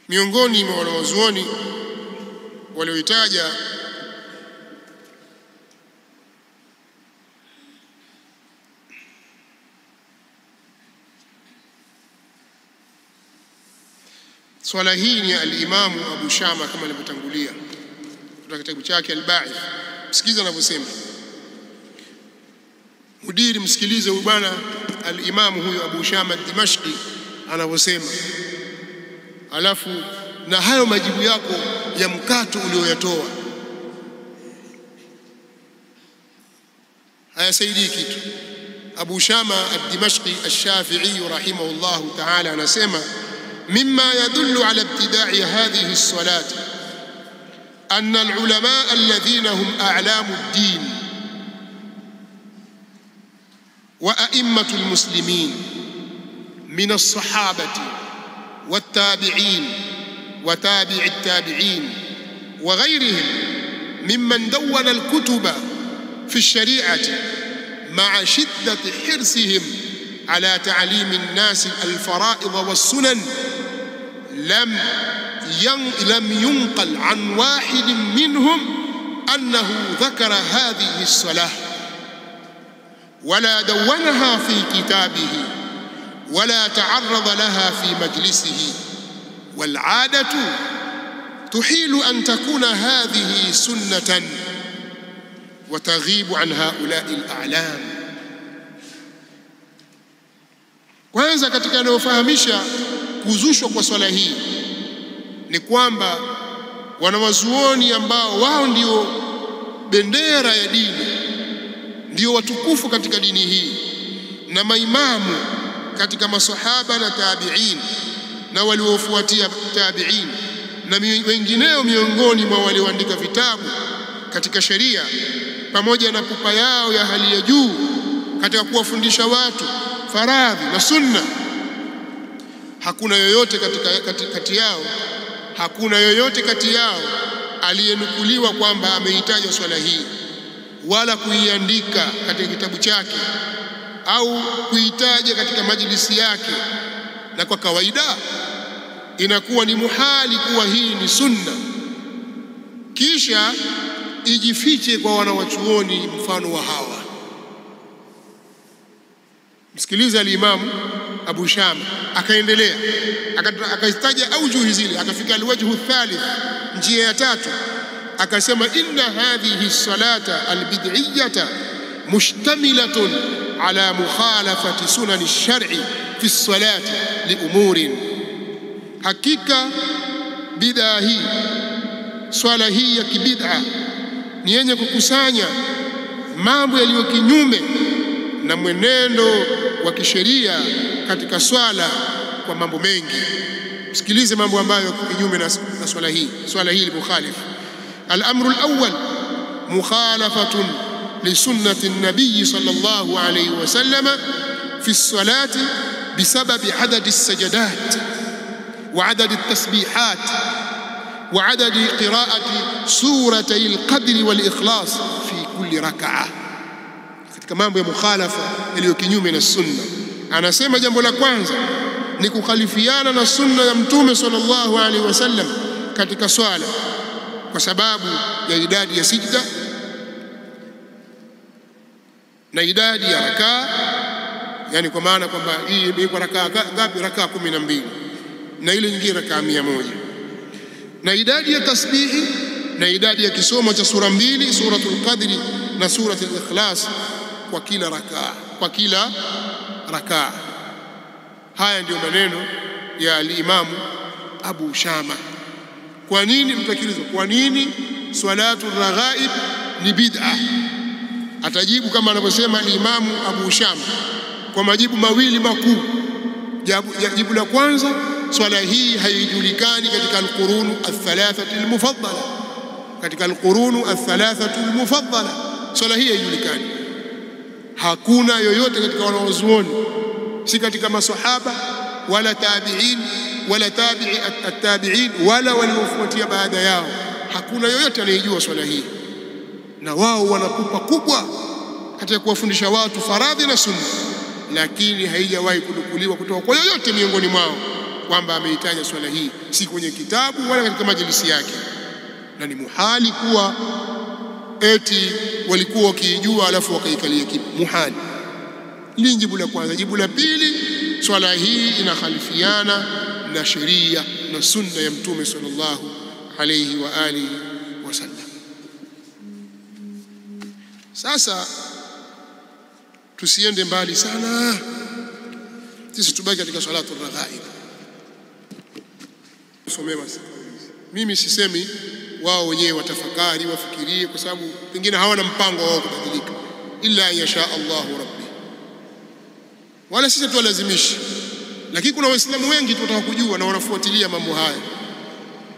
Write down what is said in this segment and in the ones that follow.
Miongoni mwa wanazuoni walioitaja swala hii ni al-Imam Abu Shama kama alivyotangulia kutoka kitabu chake Al-Ba'ith. Msikize anavyosema mudiri, msikilize huyu bwana al-Imam huyu Abu Shama ad-Dimashqi anavyosema, alafu na hayo majibu yako ya mkato ulioyatoa hayasaidii kitu. Abu Shama ad-Dimashqi ash-Shafi'i rahimahullahu ta'ala anasema مما يدل على ابتداع هذه الصلاة أن العلماء الذين هم أعلام الدين وأئمة المسلمين من الصحابة والتابعين وتابع التابعين وغيرهم ممن دون الكتب في الشريعة مع شدة حرصهم على تعليم الناس الفرائض والسنن لم ينقل عن واحد منهم أنه ذكر هذه الصلاة ولا دونها في كتابه ولا تعرض لها في مجلسه، والعادة تحيل أن تكون هذه سنة وتغيب عن هؤلاء الأعلام. Kwanza katika yanayofahamisha kuzushwa kwa swala hii ni kwamba wanawazuoni ambao wao ndio bendera ya dini, ndio watukufu katika dini hii, na maimamu katika masahaba na tabi'in na waliofuatia tabi'in na wengineo miongoni mwa walioandika vitabu katika sheria, pamoja na pupa yao ya hali ya juu katika kuwafundisha watu faradhi na sunna, hakuna yoyote kati yao aliyenukuliwa kwamba amehitaja swala hii wala kuiandika katika kitabu chake au kuitaja katika majlisi yake. Na kwa kawaida inakuwa ni muhali kuwa hii ni sunna kisha ijifiche kwa wanawachuoni mfano wa hawa. Msikiliza al-Imam Abu Shama akaendelea akaitaja aujuhi zile, akafika alwajhu thalith, njia ya tatu, akasema inna hadhihi salata albid'iyyata mushtamilatun ala mukhalafati sunan ash-shar'i fi as-salati liumurin, hakika bid'a hii, swala hii ya kibid'a ni yenye kukusanya mambo yaliyo kinyume na mwenendo wa kisheria katika swala kwa mambo mengi. Sikilize mambo ambayo kinyume na swala hii mukhalif. Al-amru al-awwal mukhalafatun li sunnati an-nabiy sallallahu alayhi wa sallam fi as-salati bisababi adad as-sajadat wa adad at-tasbihat wa adad qira'ati suratay al-qadr wal-ikhlas fi kulli rak'ah. Katika mambo ya mukhalafa yaliyo kinyume na sunna, anasema jambo la kwanza ni kukhalifiana na sunna ya Mtume sallallahu alaihi wasallam katika swala kwa sababu ya idadi ya sijda na idadi ya rakaa, yani kwa maana kwamba hii iko rakaa ngapi? Rakaa 12 na ile nyingine rakaa 100, na idadi ya tasbihi na idadi ya kisomo cha sura 2, suratul Qadri na suratul Ikhlas kwa kila rakaa. Haya ndio maneno ya al-Imam Abu Shama. Kwa nini mtakilizo? Kwa nini salatu raghaib ni bid'a? Atajibu kama anavyosema al-Imam Abu Shama kwa majibu mawili makuu. Jibu la kwanza, swala hii haijulikani katika al-qurunu al-thalathatu al-mufaddala. Katika al-qurunu al-thalathatu al-mufaddala swala hii haijulikani. Hakuna yoyote katika wanawazuoni, si katika masahaba wala tabi'in wala tabi'i at-tabi'in wala waliofuatia baada yao, hakuna yoyote anayejua swala hii, na wao wanapupa kubwa katika kuwafundisha watu faradhi na sunna, lakini haijawahi kunukuliwa kutoka kwa yoyote miongoni mwao kwamba ameitaja swala hii, si kwenye kitabu wala katika majlisi yake, na ni muhali kuwa eti walikuwa wakiijua alafu wakaikalia kimya. Muhali. Hili jibu la kwanza. Jibu la pili, swala hii inakhalifiana na sheria na sunna ya Mtume sallallahu alayhi wa alihi wasallam. Sasa tusiende mbali sana, sisi tubaki katika salatu raghaib. Somewa mimi sisemi wao wenyewe watafakari, wafikirie, kwa sababu pengine hawana mpango wao kubadilika, illa yasha Allahu rabbi, wala sisi tuwalazimishi. Lakini kuna waislamu wengi tunataka kujua na wanafuatilia mambo haya,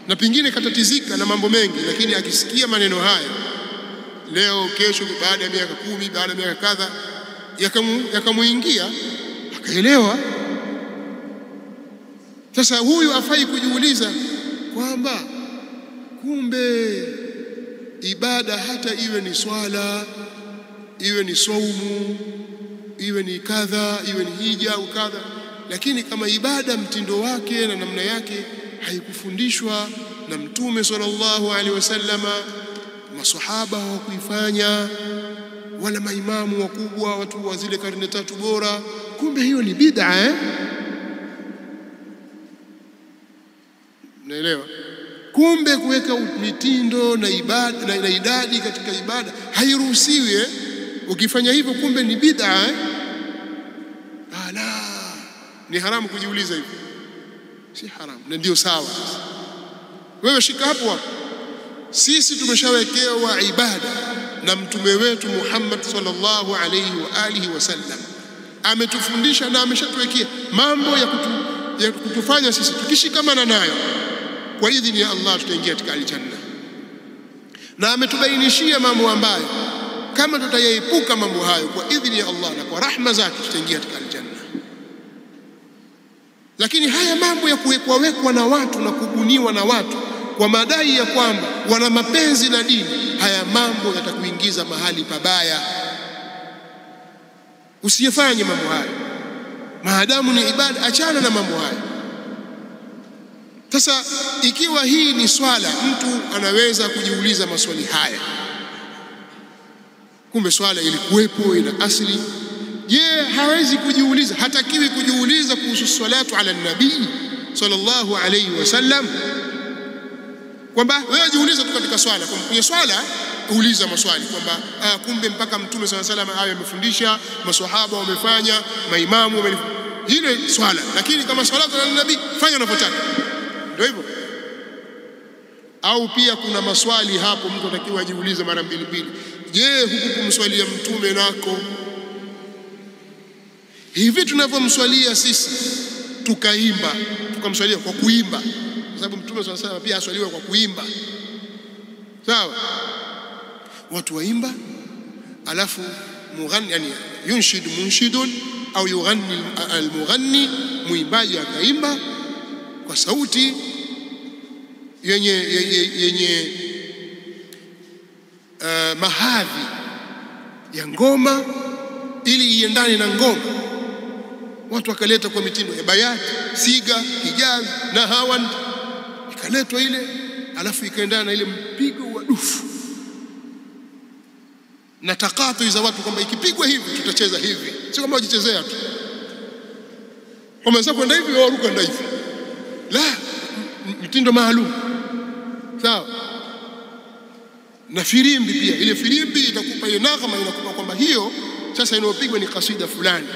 na pengine katatizika na mambo mengi, lakini akisikia maneno haya leo, kesho, baada ya miaka 10, baada ya miaka kadha, yakamuingia akaelewa. Sasa huyu afai kujiuliza kwamba kumbe ibada, hata iwe ni swala, iwe ni saumu, iwe ni kadha, iwe ni hija au kadha, lakini kama ibada mtindo wake na namna yake haikufundishwa na Mtume sallallahu alaihi wasallama, masahaba hawakuifanya, wala maimamu wakubwa, watu wa zile karne 3 bora, kumbe hiyo ni bid'a. Naelewa? Kumbe kuweka mitindo na ibada na idadi katika ibada hairuhusiwi. Ukifanya hivyo kumbe ni bid'a. Ala, ni haramu kujiuliza hivyo? Si haramu, na ndio sawa. Wewe shika hapo hapo. Sisi tumeshawekewa ibada na mtume wetu Muhammad sallallahu alayhi wa alihi wasallam, ametufundisha na ameshatuwekea mambo ya kutufanya sisi tukishikamana nayo kwa idhini ya Allah tutaingia katika aljanna, na ametubainishia mambo ambayo kama tutayaepuka mambo hayo kwa idhini ya Allah na kwa rahma zake tutaingia katika aljanna. Lakini haya mambo ya kuwekwa na watu na kubuniwa na watu kwa madai ya kwamba wana mapenzi na dini, haya mambo yatakuingiza mahali pabaya. Usiyafanye mambo haya, maadamu ni ibada, achana na mambo haya. Sasa ikiwa hii ni swala, mtu anaweza kujiuliza maswali haya, kumbe swala ilikuwepo, ina asili. Je, hawezi kujiuliza, hatakiwi kujiuliza kuhusu salatu ala nabii sallallahu alayhi wasallam? Kwamba wewe jiulize tu katika swala, kwenye swala uliza maswali kwamba kumbe mpaka Mtume sallallahu alayhi wasallam amefundisha, maswahaba wamefanya, maimamu ile swala. Lakini kama salatu ala nabii, fanya unapotaka. Ndio hivyo. Au pia kuna maswali hapo mtu atakiwa ajiulize mara mbili. Je, huku kumswalia mtume nako hivi tunavyomswalia sisi, tukaimba, tukamswalia kwa kuimba, kwa sababu Mtume sallallahu alayhi wasallam pia aswaliwa kwa kuimba, sawa? Watu waimba, alafu mughanni, yani yunshid munshidun au yughanni almughanni, muimbaji akaimba kwa sauti yenye mahadhi ya ngoma ili iendane na ngoma. Watu wakaleta kwa mitindo ya bayati, siga, hijaz na hawan, ikaletwa ile, alafu ikaendana na ile mpigo wa dufu na takatu za watu, kwamba ikipigwa hivi tutacheza hivi, sio kama wajichezea tu kama kwenda hivi au ruka kwenda hivi, la, mtindo maalum, sawa? Na firimbi pia, ile firimbi itakupa ile nakama, inakupa kwamba hiyo sasa inayopigwa ni kasida fulani,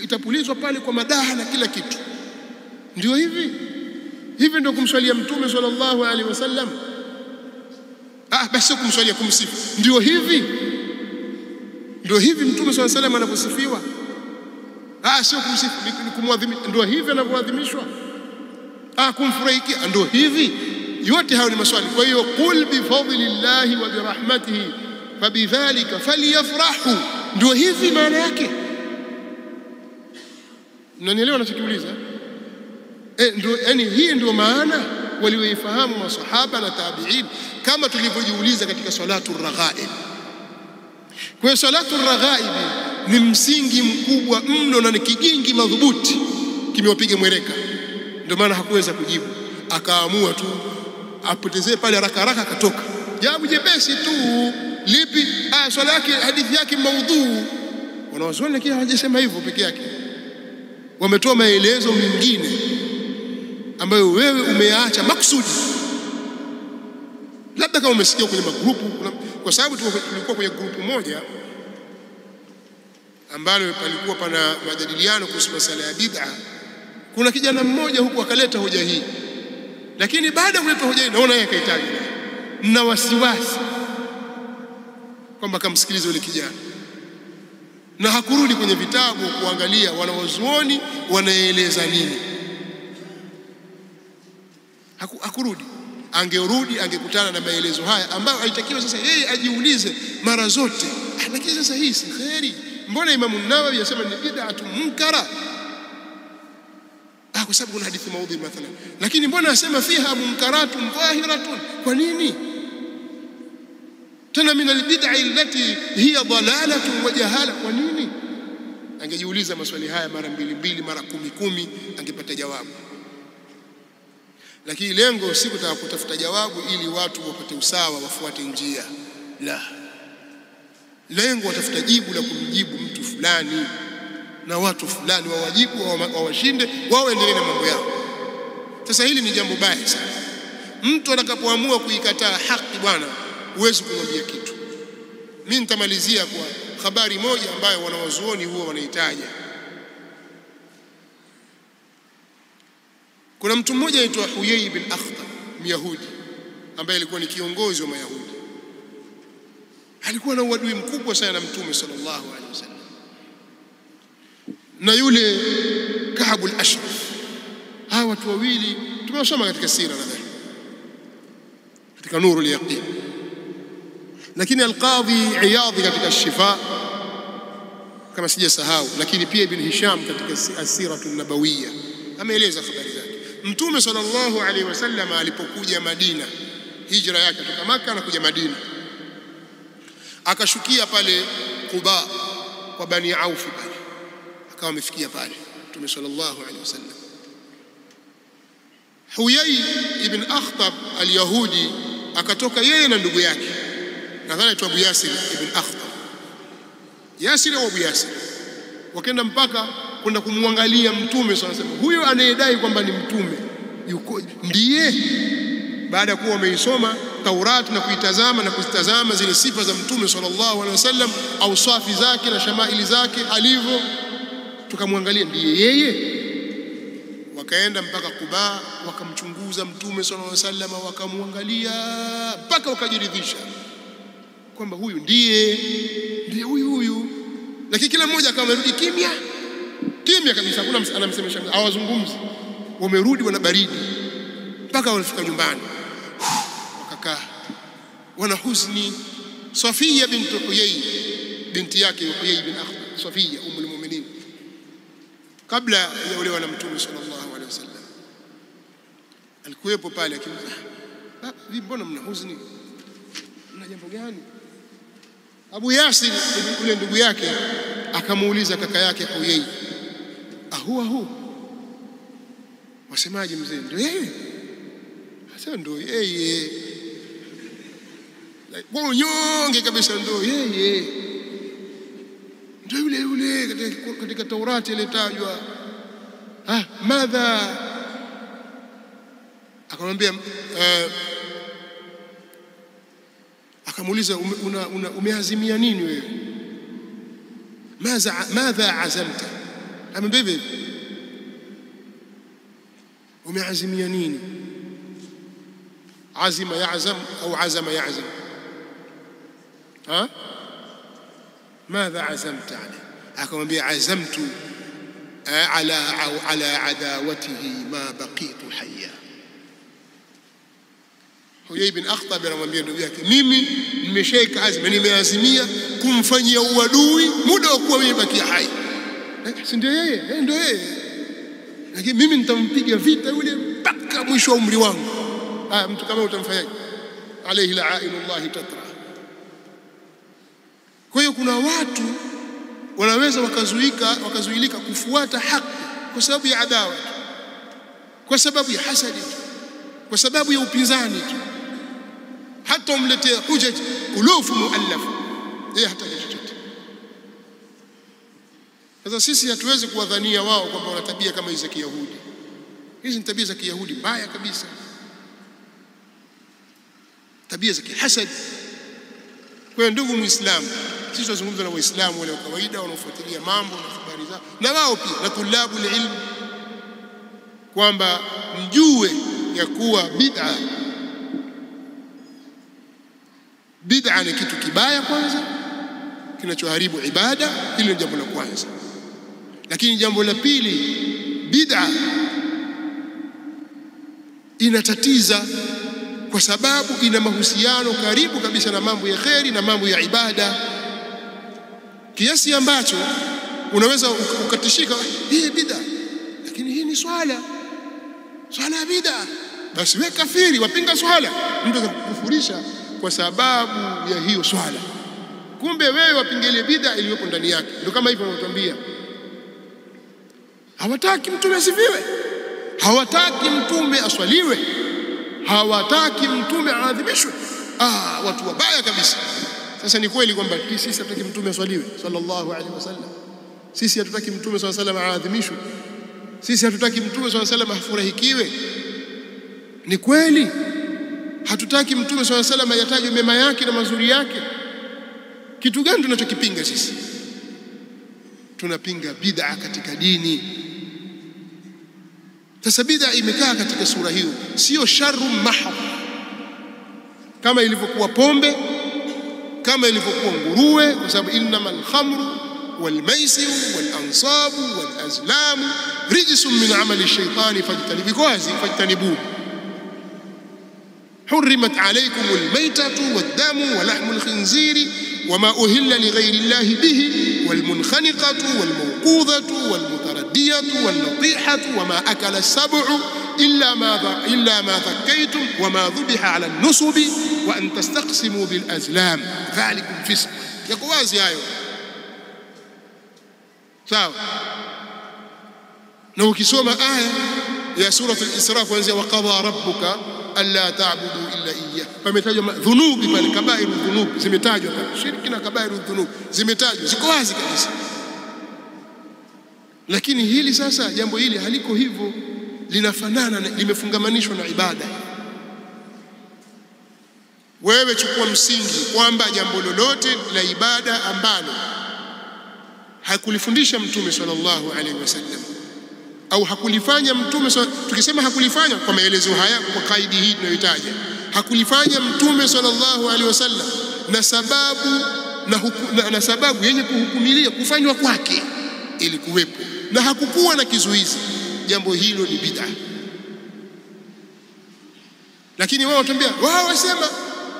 itapulizwa pale kwa madaha na kila kitu. Ndio hivi ndio kumswalia Mtume sallallahu alaihi wasallam. Basi kumswalia, kumsifu. Ndio hivi Mtume sallallahu alaihi wasallam anaposifiwa. Sio kumsifu, ni kumwadhimisha. Ndio hivi anavyoadhimishwa. Kumfurahikia. Ndio hivi. Yote hayo ni maswali. Kwa hiyo qul bi fadlillahi wa bi rahmatihi fabidhalika falyafrahu, ndio hivi maana yake. Mnanielewa ninachokiuliza? Ndio, yani hii ndio maana walioifahamu masahaba na tabi'in, kama tulivyojiuliza katika salatu raghaib. Kwa hiyo salatu raghaib ni msingi mkubwa mno na ni kijingi madhubuti kimewapiga mwereka, ndio maana hakuweza kujibu, akaamua tu apotezee pale haraka haraka, akatoka. Jawabu jepesi tu. Lipi? Swala yake, hadithi yake maudhu. Wanawazuoni lakini hawajasema hivyo peke yake, wametoa maelezo mengine ambayo wewe umeyaacha maksudi. Labda kama umesikia kwenye magrupu, kwa sababu tulikuwa kwenye grupu moja ambalo palikuwa pana majadiliano kuhusu masala ya bid'a. Kuna kijana mmoja huku akaleta hoja hii, lakini baada ya kuleta hoja hii naona yeye akahitaji, na wasiwasi kwamba kamsikilize yule kijana, na hakurudi kwenye vitabu kuangalia wanawazuoni wanaeleza nini. Hakurudi. Angerudi angekutana na maelezo haya ambayo alitakiwa sasa yeye ajiulize mara zote, lakini sasa hii si kheri, mbona Imam an-Nawawi yasema ni bid'atu munkara? Kwa sababu kuna hadithi maudhi mathalan, lakini mbona asema fiha munkaratun dhahiratun? Kwa nini tena min al-bid'i allati hiya dalalatun wa jahala? Kwa nini? Angejiuliza maswali haya mara mbili mara 10 angepata jawabu. Lakini lengo si kutaka kutafuta jawabu ili watu wapate usawa, wafuate njia. La, lengo watafuta jibu la kumjibu mtu fulani, na watu fulani wawajibu, wawashinde, waendelee na mambo yao. Sasa hili ni jambo baya sana. Mtu atakapoamua kuikataa haki bwana, huwezi kumwambia kitu. Mimi nitamalizia kwa habari moja ambayo wanawazuoni huwa wanahitaja. Kuna mtu mmoja anaitwa Huyai bin Akhtab, Myahudi ambaye alikuwa ni kiongozi wa Mayahudi. Alikuwa na uadui mkubwa sana na Mtume sallallahu alaihi wasallam, na yule Ka'b al-Ashraf. Hawa watu wawili tumewasoma katika sira nadhani, katika Nurul Yaqin. Lakini Al-Qadhi Iyadhi katika Shifa kama sijasahau, lakini pia Ibn Hisham katika As-Siratu an-Nabawiyya ameeleza habari zake. Mtume sallallahu alaihi wasallam alipokuja Madina, hijra yake kutoka Makka na kuja Madina, akashukia pale Quba kwa Bani Auf pale, akawa amefikia pale Mtume sallallahu alaihi wasallam. Huyai ibn Akhtab al-Yahudi akatoka yeye na ndugu yake, nadhani aitwa Abu Yasir ibn Akhtab, Yasir au Abu Yasir, wakaenda mpaka kwenda kumwangalia Mtume sallallahu alaihi wasallam. Huyo anayedai kwamba ni mtume yuko ndiye, baada ya kuwa wameisoma Taurati na kuitazama na kuzitazama zile sifa za Mtume sallallahu alaihi wasallam, au swafi zake na shamaili zake alivyo, tukamwangalia ndiye yeye. Wakaenda mpaka Quba, wakamchunguza Mtume sallallahu alaihi wasallam, wakamwangalia mpaka wakajiridhisha kwamba huyu ndiye huyu. Lakini kila mmoja akawa amerudi kimya kabisa, hakuna anamsemesha, hawazungumzi. Wamerudi wana baridi mpaka walifika nyumbani, wakakaa wana huzuni. Safia binti Huyai, binti yake Huyai bin Akhtab, Safia ummul mu'minin, kabla ya olewa na Mtume sallallahu alaihi wasallam, alikuwepo pale. Akimwambia, mbona mna huzuni, mna jambo gani? Abu Yasir yule ndugu yake akamuuliza kaka yake Huyai, huwa wasemaje mzee? Ndio yeye? Sasa ndio yeye, kwa unyonge kabisa, ndio yeye, ndio yule katika Taurati ilitajwa. Madha, akamwambia, akamuuliza, umeazimia nini wewe? Madha azamta? Amemwambia, umeazimia nini? Azima ya'zam au azama ya'zam? Madha azamta alayhi? Akamwambia, azamtu ala adawatihi ma baqitu hayya. Huyai bin Akhtab anamwambia ndugu yake, mimi nimeshaika azma, nimeazimia kumfanyia uadui muda wa kuwa mimi baki hai. Si ndio yeye? Ndio yeye, lakini mimi nitampiga vita yule mpaka mwisho wa umri wangu. Mtu kama utamfanyaje? Alayhi la'ainullahi tatra. Kwa hiyo kuna watu wanaweza wakazuilika kufuata haki kwa sababu ya adawa, kwa sababu ya hasadi, kwa sababu ya upinzani tu. Hata umletee hujaj ulufu muallaf, yeye hataki chochote. Sasa sisi hatuwezi kuwadhania wao kwamba wana tabia kama hizo za Kiyahudi. Hizi ni tabia za Kiyahudi mbaya kabisa, tabia za kihasad. Kwa ndugu Muislamu, sisi tunazungumza na Waislamu wale wa kawaida wanaofuatilia mambo na habari zao, na wao pia na tulabu ilmu, kwamba mjue ya kuwa bid'a ni kitu kibaya kwanza, kinachoharibu ibada. Hilo ni jambo la kwanza. Lakini jambo la pili, bid'a inatatiza kwa sababu ina mahusiano karibu kabisa na mambo ya kheri na mambo ya ibada, kiasi ambacho unaweza ukatishika, hii bid'a, lakini hii ni swala ya bid'a, basi wewe kafiri, wapinga swala. Mtu atakukufurisha kwa sababu ya hiyo swala, kumbe wewe wapingelee bid'a iliyopo ndani yake. Ndio kama hivyo wanatuambia, hawataki mtume asifiwe, hawataki mtume aswaliwe, hawataki mtume aadhimishwe. Watu wabaya kabisa. Sasa ni kweli kwamba sisi hatutaki mtume aswaliwe sallallahu alaihi wasallam, sisi hatutaki mtume sallallahu alaihi wasallam aadhimishwe, sisi hatutaki mtume sallallahu alaihi wasallam afurahikiwe. Ni kweli hatutaki mtume sallallahu alaihi wasallam yatajwe mema yake na mazuri yake. Kitu gani tunachokipinga sisi? Tunapinga bid'a katika dini. Sasa bid'a imekaa katika sura hiyo, sio sharru mahab kama ilivyokuwa pombe, kama ilivyokuwa nguruwe, kwa sababu innamal khamru wal maisiru wal ansabu wal azlamu rijsun min amali shaitani fajtanibuhu. حرمت عليكم الميتة والدم ولحم الخنزير وما أهل لغير الله به والمنخنقة والموقوذة والمتردية والنطيحة وما أكل السبع إلا ما ذكيتم وما ذبح على النصب وأن تستقسموا بالأزلام ذلكم فسق. يقواز يا sawa. Na ukisoma aya ya sura al-Isra kuanzia waqadha rabbuka alla ta'budu illa iyyah, pametajwa dhunubi pale, kabairu dhunub zimetajwa pale, shirki na kabairu dhunub zimetajwa, ziko wazi kabisa. Lakini hili sasa, jambo hili haliko hivyo, linafanana, limefungamanishwa na ibada. Wewe chukua msingi kwamba jambo lolote la ibada ambalo hakulifundisha mtume sallallahu alaihi wasallam au hakulifanya mtume, tukisema hakulifanya kwa maelezo haya, kwa kaidi hii tunayotaja, hakulifanya mtume sallallahu alaihi wasallam na sababu yenye kuhukumilia kufanywa kwake ili kuwepo, na hakukuwa na kizuizi, jambo hilo ni bid'a. Lakini wao watambia, wao wasema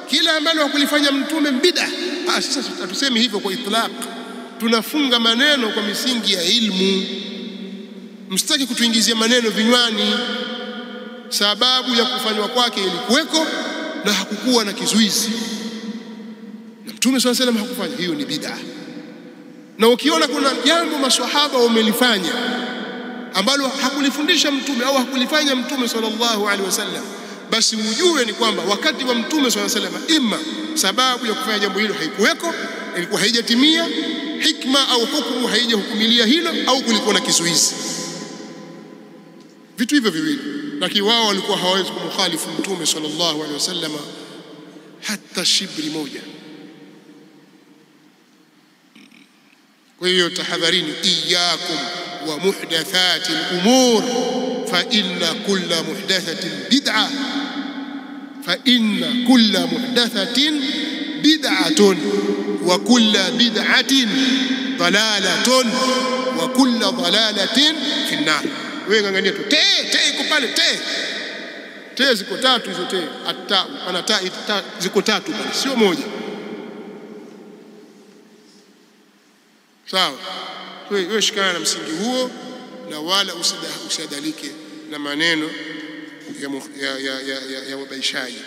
kila ambalo hakulifanya mtume bid'a. Sasa hatusemi hivyo kwa itlaq, tunafunga maneno kwa misingi ya ilmu. Msitaki kutuingizia maneno vinywani. Sababu ya kufanywa kwake ilikuweko na hakukuwa na kizuizi, na mtume sallallahu alaihi wasallam hakufanya, hiyo ni bid'a. Na ukiona kuna jambo maswahaba wamelifanya ambalo hakulifundisha mtume au hakulifanya mtume sallallahu alaihi wasallam, basi ujue ni kwamba wakati wa mtume sallallahu alaihi wasallam imma sababu ya kufanya jambo hilo haikuweko, ilikuwa haijatimia, hikma au hukumu haijahukumilia hilo, au kulikuwa na kizuizi. Vitu hivyo viwili. Lakini wao walikuwa hawawezi kumkhalifu mtume sallallahu alaihi wasallam hata shibri moja. Kwa hiyo tahadharini, iyyakum wa muhdathati al-umur fa inna kulla muhdathatin bid'a, fa inna kulla muhdathatin bid'atun wa kulla bid'atin dalalatun wa kulla dalalatin fi an-nar. Wewe ngangania tu te iko pale, te ziko tatu hizo, te atta ana ta ziko tatu pale, sio moja. Sawa. Wewe shikana na msingi huo, na wala usidalike na maneno ya wabaishaji.